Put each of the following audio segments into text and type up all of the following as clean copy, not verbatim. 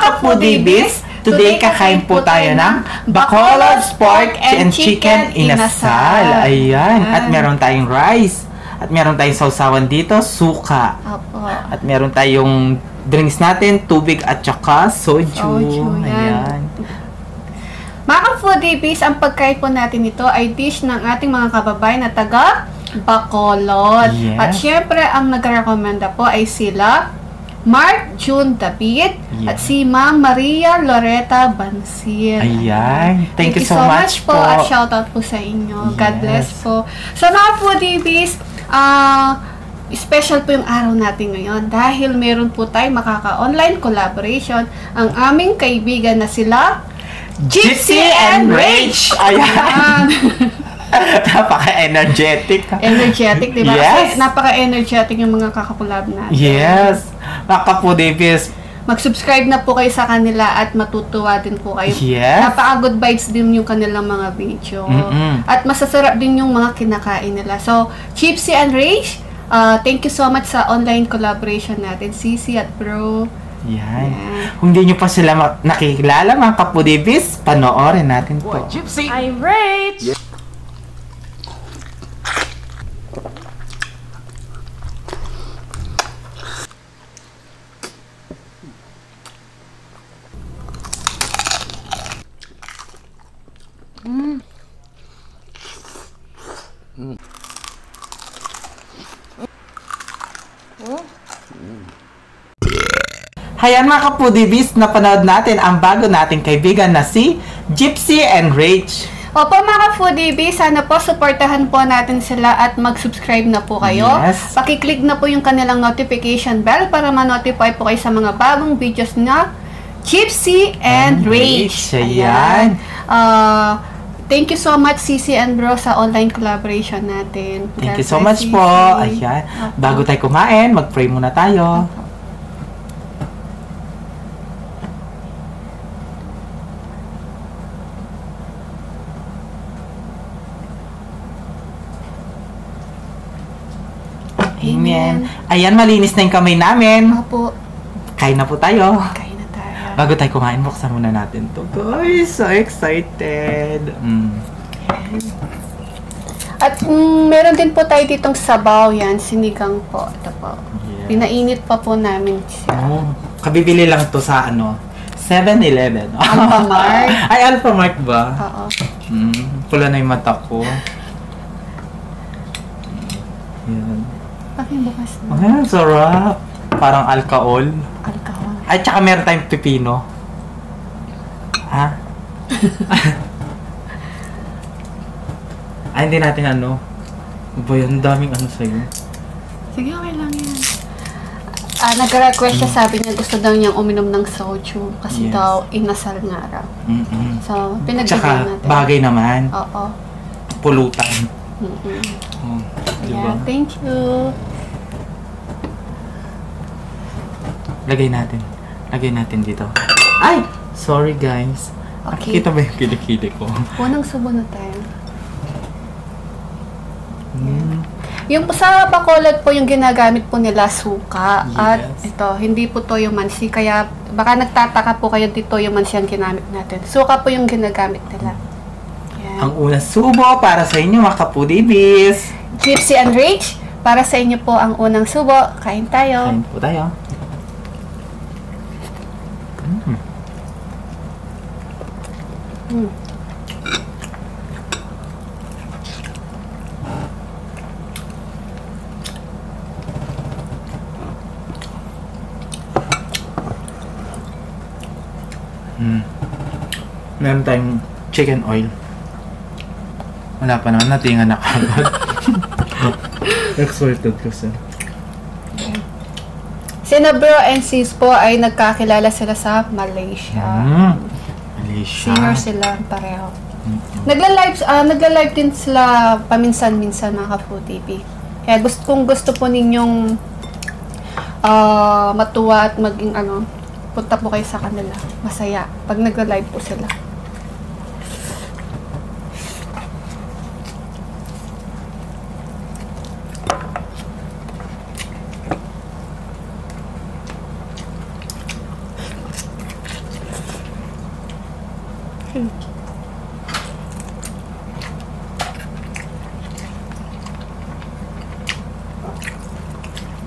ka-foodies, today kakain po tayo ng Bacolod's Pork and Chicken Inasal. Ayan. At meron tayong rice. At meron tayong sausawan dito, suka. Opo. At meron tayong drinks natin, tubig at saka soju. Ayan. Mga ka-foodies, ang pagkain po natin ito ay dish ng ating mga kababayan na taga Bacolod. Yes. At syempre, ang nag-recommenda po ay sila Mark June David at si Ma'am Maria Loretta Bansil. Ayan. Thank you so much po. At shoutout po sa inyo. Yes. God bless po. So mga foodies, special po yung araw natin ngayon dahil meron po tayo makaka-online collaboration ang aming kaibigan na sila Gypsy and Rach! Ayan. Napaka-energetic. Energetic, di ba? Yes. Kasi napaka-energetic yung mga kakakulab natin. Yes. Mga ka-foodies, mag-subscribe na po kayo sa kanila at matutuwa din po kayo. Yes. Napaka-good vibes din yung kanilang mga video. At masasarap din yung mga kinakain nila. So, Gypsy and Rach, thank you so much sa online collaboration natin, Sisi at Bro. Yan. Kung di nyo pa sila nakikilala, mga ka-foodies, panoorin natin po. Gypsy! I'm Rach! Hayan mga ka-foodies, napanood natin ang bago nating kaibigan na si Gypsy and Rach. Opo mga foodies, sana po supportahan po natin sila at mag-subscribe na po kayo. Yes. Pakiclick na po yung kanilang notification bell para ma-notify po kayo sa mga bagong videos na Gypsy and Rach. Ayan. Thank you so much Sisi and Bro sa online collaboration natin. Thank you so much po. Ayan. Bago tayo kumain, mag-pray muna tayo. Amen. Ayan, malinis na yung kamay namin. Opo. Kain na po tayo. Kain na tayo. Bago tayo kumain, buksan muna natin to. Guys, so excited. At meron din po tayo ditong sabaw yan, sinigang po. Ito po. Yes. Pinainit pa po namin siya. Oh, kabibili lang to sa 7-Eleven. Alphamart. Ay, Alphamart ba? Oo. Pula na yung mata ko. Yan. Pakibukas na. Ay, sarap. Parang alcohol. Alcohol. Ay, tsaka meron tayong pipino. Ha? Ay, hindi natin ba yun? Daming sa'yo. Sige, okay lang yan. Nag-request siya, sabi niya gusto daw niyang uminom ng soju kasi Yes. daw inasal nga raw. So, Tsaka, pinagbigyan natin. bagay naman. Oo. Pulutan. Oh, diba? Yeah, thank you. Lagay natin dito. Ay! Sorry guys. Okay. Nakikita ba yung kilikili ko? Unang subo na tayo. Yung sa Bacolod po yung ginagamit po nila suka. Yes. At ito, hindi po toyo mansi. Kaya baka nagtataka po kayo dito toyo mansi ang ginamit natin. Suka po yung ginagamit nila. Yan. Ang unang subo para sa inyo mga ka-foodies. Gypsy and Rach, para sa inyo po ang unang subo. Kain tayo. Kain po tayo. Meron tayong chicken oil. Wala pa naman, natingan na kagad. Excited kasi. Sina Bro and Sis po ay nagkakilala sila sa Malaysia. Malaysia. Singer sila pareho. Nagla-live din sila paminsan-minsan mga ka-foodie. Kaya kung gusto po ninyong matuwa at maging punta po kayo sa kanila. Masaya pag nagla-live po sila.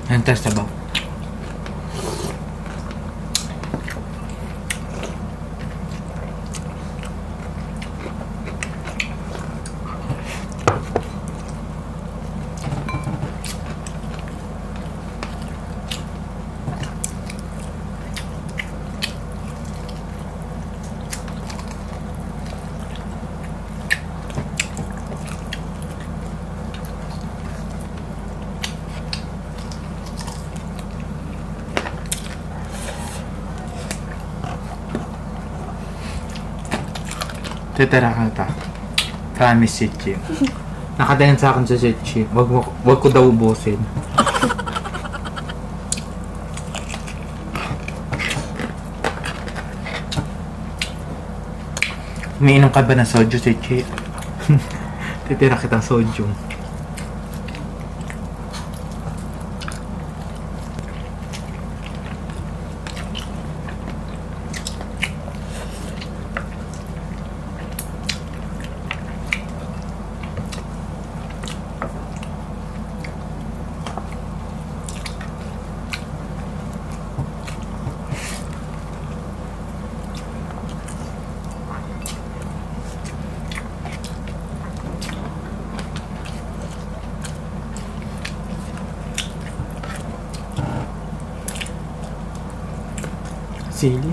Ang test ba? Titira ka ta. Promise si Chi. Nakatingin sa akin sa si Chi. Wag ko daw ubusin. Umiinom ka ba ng soju si Chi? Titira kitang soju. Sili.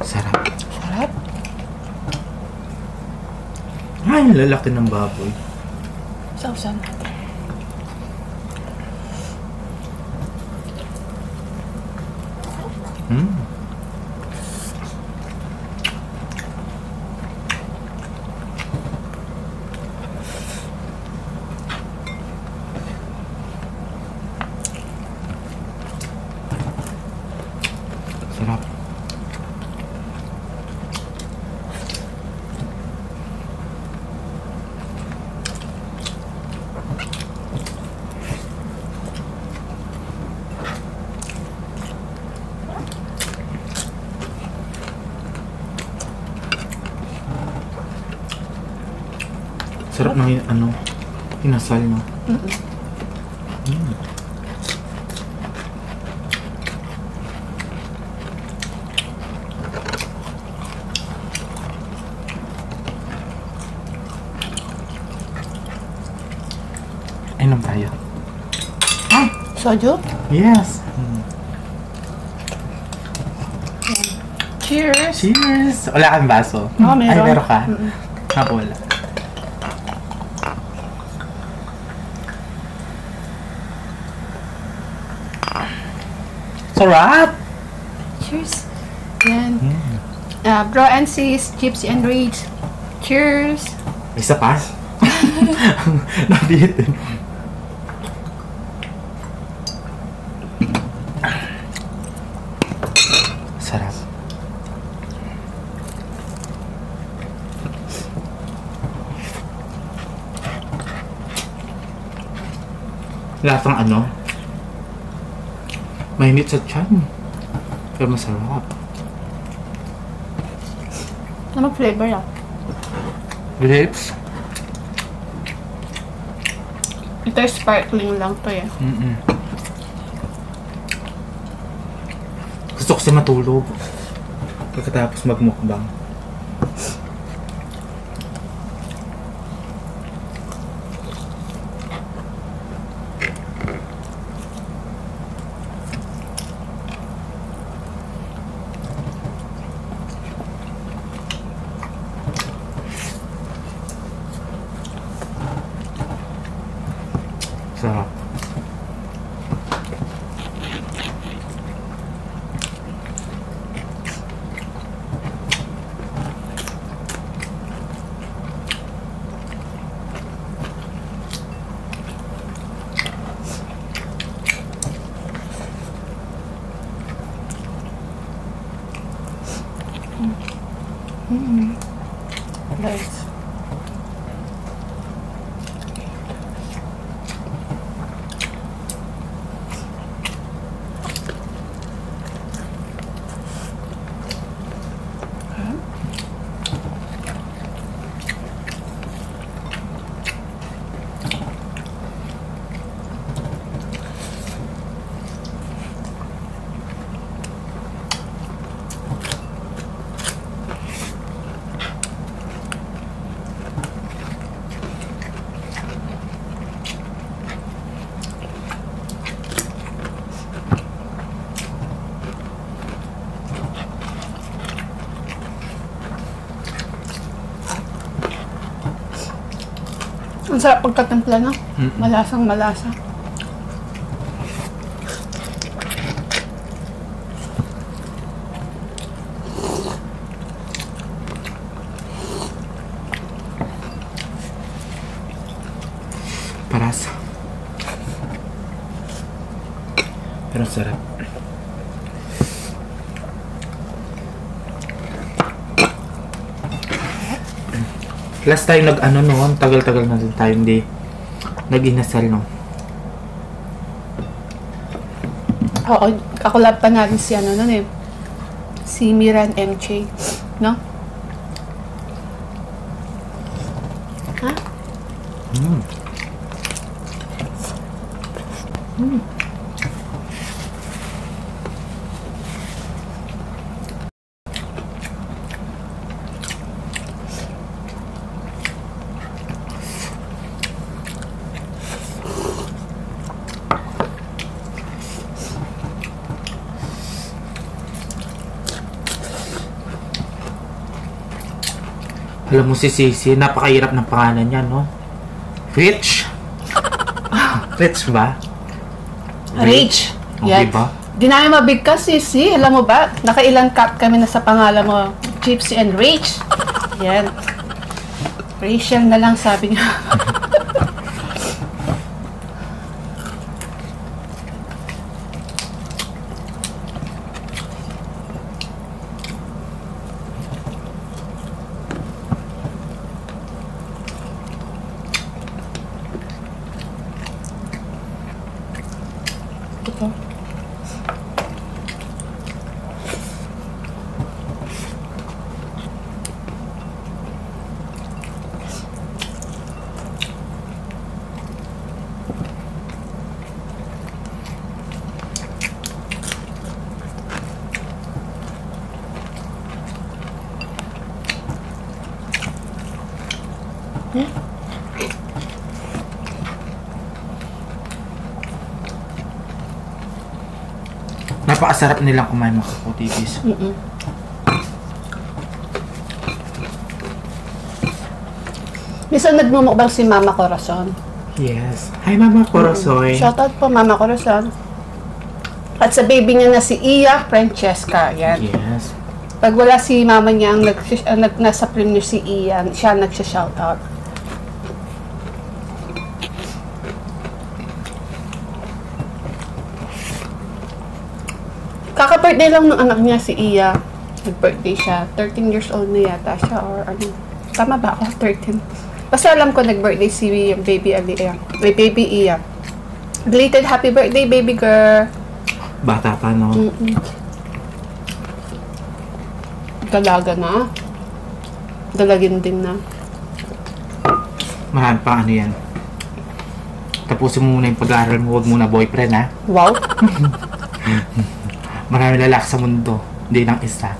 Sarap. Sarap. Ay, lalaki ng baboy. Sausan natin. Sarap. Sarap ng inasal, no? Inom tayo. Ah, soju? Yes. Cheers! Cheers! Wala kang baso? Oo, meron. Ay, meron ka? Ako wala. Sarap! Cheers! Yan. Bro and sis, Gypsy and Rage. Cheers! Isa pa? Nabitin. Sarap. Lasang mainit sa tiyan. Pero masarap. Anong flavor yan? Grapes? Ito sparkling lang to eh. Gusto ko siya matulog. Pagkatapos magmukbang. Sarap. Nice. Ang sarap pagkatimpla, no? Malasang malasa. Paras. Pero sarap. Last time nag-ano noon, tagal-tagal na din tayo hindi nag-inasal, no? Oo, kakulab pa natin si ano nun eh. Si Miran MJ, no? Ha? Alam mo si Sisi, napakahirap ng pangalan niya, no? Rich? Rich ba? Rich. Oh, Yan. diba? Di namin mabigkas, Sisi. Alam mo ba? Nakailang cup kami na sa pangalan mo. Gypsy and Rach. Yan. Rachel na lang sabi niya. Ito. Napakasarap nilang kumain mga kaputikis. Minsan nagmumukbang si Mama Corazon. Yes. Hi, Mama Corosoy. Shoutout po, Mama Corazon. At sa baby niya na si Iya Francesca. Yan. Yes. Pag wala si mama niya, nasa premiere si Ian, siya nagsha-shoutout. Kaka-birthday lang ng anak niya si Iya. Nag-birthday siya. 13 years old na yata siya or ano. Tama ba ako? 13. Basta alam ko nag-birthday si baby Iya. Baby Iya. Belated happy birthday, baby girl. Bata pa, no? Dalaga na. Dalaginding na. Mahal pa ano yan. Tapusin mo muna yung pag-aaral mo, huwag muna boyfriend, ha? Wow. Marami lalaki sa mundo. Hindi lang isa.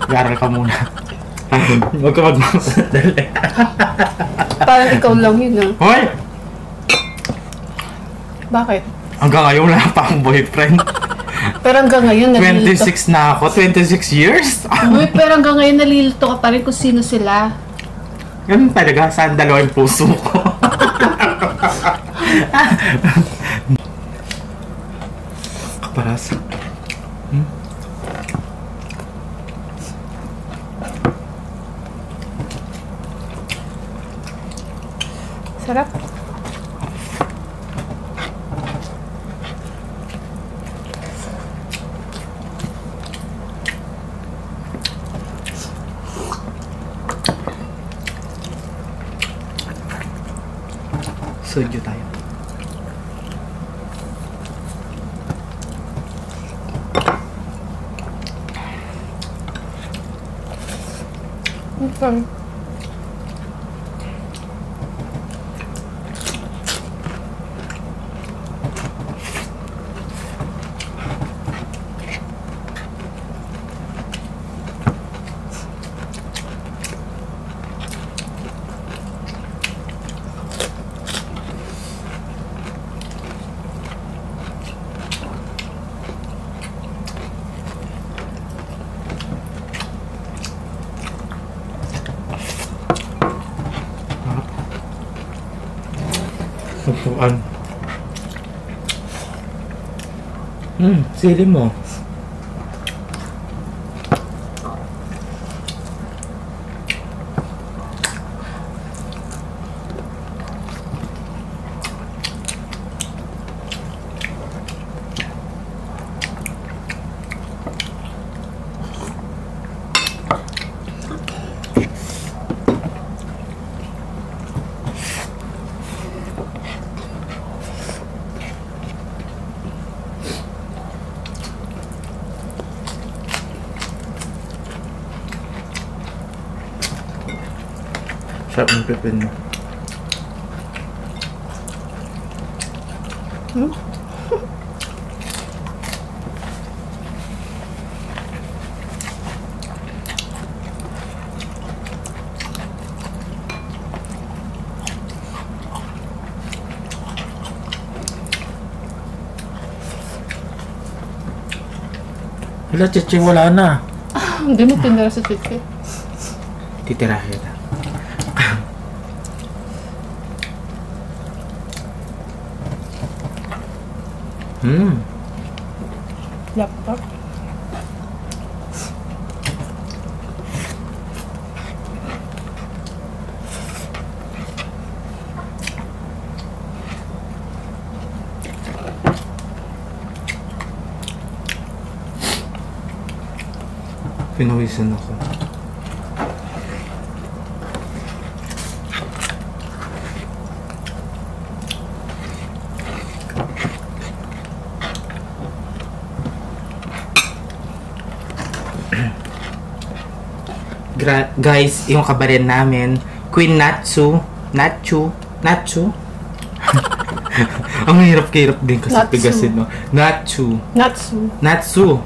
Mag-aaral ka muna. Huwag ka magmamadali. Parang ikaw lang yun, ah. Hoy! Bakit? Hanggang ngayon wala pa akong boyfriend. Pero hanggang ngayon, nalilito. 26 na ako. 26 years? Uy, pero hanggang ngayon, nalilito ka pa rin kung sino sila. Ganun talaga. Saan dalawa yung puso ko? Kaparas. Sarap. Sudyo tayo. Okay. Puan. Sili mo. Sarap ng pipin mo. Wala, chichi, wala na. Hindi mo tinira sa chichi. Titirahin na. Laptop. Pinawisan ako. Guys, yung kabarin namin, Queen Natsu. Ang hirap-hirap din kasi Natsu. bigasin, no? Natsu.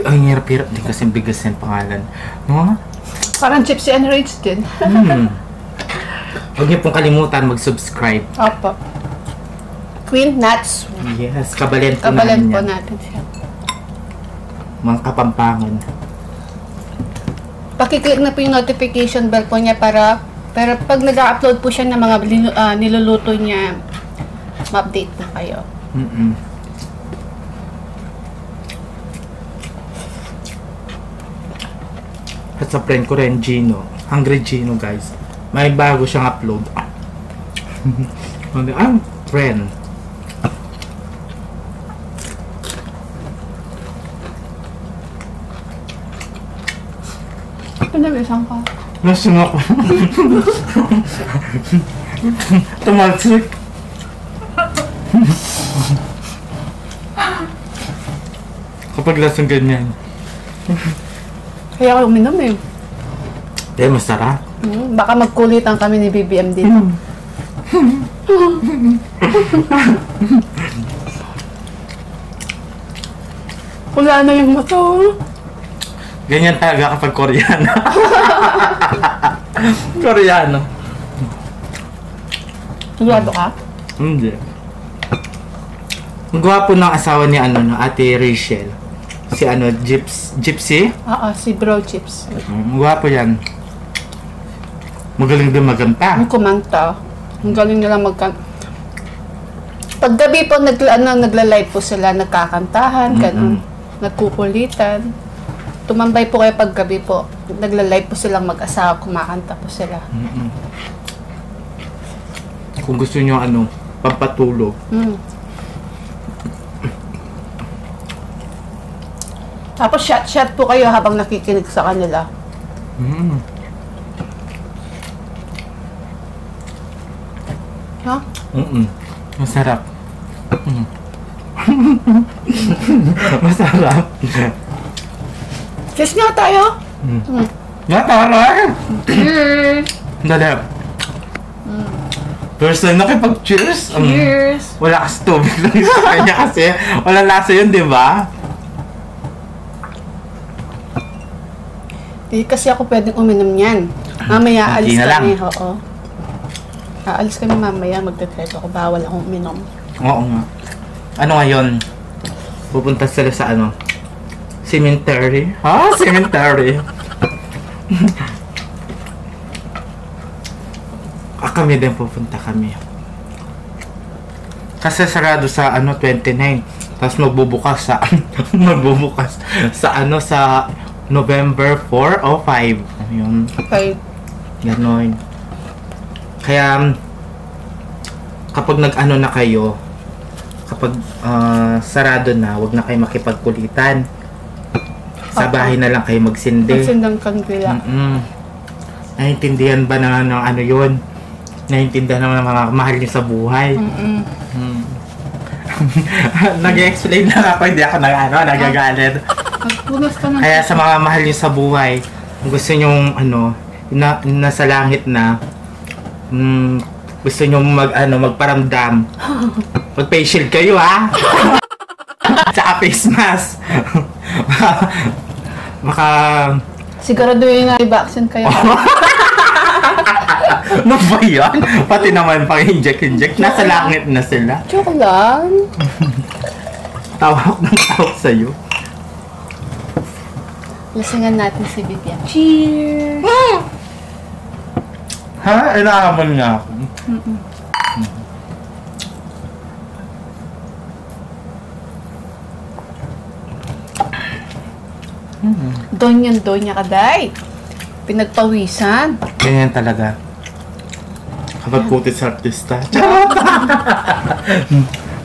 Ang hirap-hirap din kasi bigasin pangalan. No? Parang Gypsy and Rage din. Huwag niyo pong kalimutan mag-subscribe. Opo. Queen Natsu. Yes, kabarin po Kabalan namin po yan. natin siya. Mga kapampangan. Pakiclick na po yung notification bell po niya para pag nag-upload po siya ng mga niluluto niya, ma-update na kayo. At sa friend ko rin, Gino. Hungry Gino, guys. May bago siyang upload. Ang friend. Pinawisan ka. Lasing ako. Tumalsik. Kapag lasing ganyan. Kaya ako uminom eh. Masarap. Baka magkulitan kami ni BBM dito. Wala na yung mata. Ganyan talaga kapag Koreano. Koreano. Sigurado ka? Hindi. Ang gwapo ng asawa ni Ate Rachel. Si Gypsy? Oo, si Bro Chips. Ang gwapo yan. Magaling din maganta. Ang kumanta. Ang galing nila magkanta. Paggabi po, nagla-live po sila, nagkakantahan, ganun. Nagkukulitan. Tumambay po kayo paggabi po. Nagla-live po silang mag-asawa, kumakanta po sila. Kung gusto nyo pampatulog. Tapos shot po kayo habang nakikinig sa kanila. Ha? Masarap. Masarap. Cheers nga tayo! Masarap! Cheers! Dali. First time nakipag-cheers. Cheers! Wala kasi tubig lang sa kanya kasi wala lasa yun, di ba? Hindi kasi ako pwedeng uminom yan. Mamaya Konti aalis na lang. kami. Oo. Aalis kami mamaya. Magte-drive ako. Bawal akong uminom. Oo nga. Ano ngayon? Pupunta sila sa cemetery? Cemetery. Kami din pupunta kami. Kasi sarado sa 29. Tapos magbubukas sa magbubukas sa sa November 4 o 5. Yung Okay. ganon. Kaya kapag na kayo, kapag sarado na, wag na kayo makipagkulitan. Sa bahay na lang kayo magsindi. Magsindang kandila. Naiintindihan ba ng yun? Naiintindihan naman ng mga mahal niyo sa buhay. Nag-explain lang ako, hindi ako nagagalit. Magpunas ka ng Kaya sa mga mahal niyo sa buhay, kung gusto nyong nasa langit na, gusto nyong magparamdam, mag-facial kayo ha. Tsaka face mask. Baka siguraduhin na i-vaccine kayo. ano ba yan? Pati naman pang inject. Nasa langit na sila. Joke lang. Tawak ng tawak sa'yo. Lasingan natin si Vivian. Cheers! Ha? Inahamon nga ako. Donya kaday. Pinagpawisan. Ganyan talaga. Kapag kutit sa artista. Charot!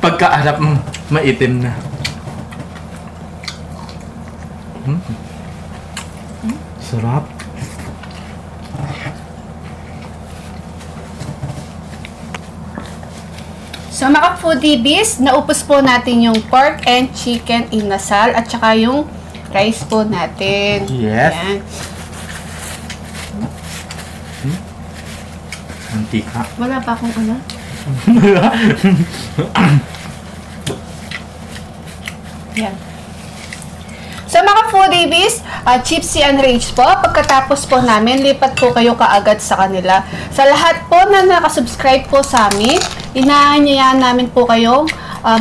Pagkaarap, maitim na. Sarap. So mga foodies, naupos po natin yung pork and chicken inasal at saka yung rice po natin. Yes. Ayan. Antika. Wala pa akong ano. Yan. So mga foodies, Chipsy and Rage po, pagkatapos po namin, lipat po kayo kaagad sa kanila. Sa lahat po na nakasubscribe po sa amin, inaanyayahan namin po kayong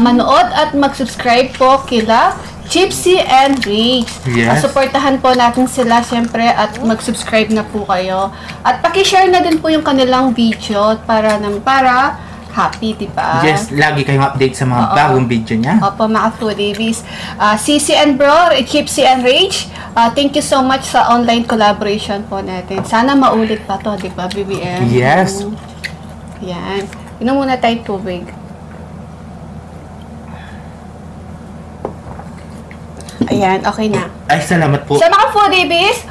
manood at mag-subscribe po kila Chipsy and Rage. Yes. Suportahan po natin sila syempre at mag-subscribe na po kayo. At paki-share na din po yung kanilang video para happy, diba? Yes, lagi kayong update sa mga bagong video niya. Opo, mga foodies. Sisi and Bro, Chipsy and Rage, thank you so much sa online collaboration po natin. Sana maulit pa to, diba, BBM? Yes. Yan. Inom muna tayo tubig. Ayan, okay na. Ay, salamat po. Sa mga foodies,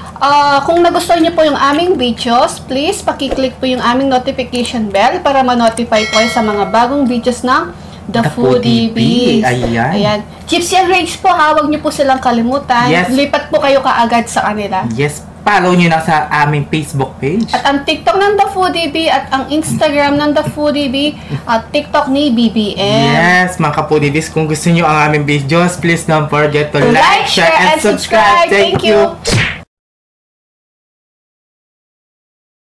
kung nagustuhan niyo po yung aming videos, please pakiclick po yung aming notification bell para ma-notify po kayo sa mga bagong videos ng The Foodie Bees. Ayan. Ayan. Chipsy and Rage po, huwag niyo po silang kalimutan. Yes. Lipat po kayo kaagad sa kanila. Yes, follow nyo na sa aming Facebook page. At ang TikTok ng The Foodie Bee at ang Instagram ng The Foodie Bee at TikTok ni BBM. Yes, mga kapudibis, kung gusto nyo ang aming videos, please don't forget to like, share, and subscribe. Thank you!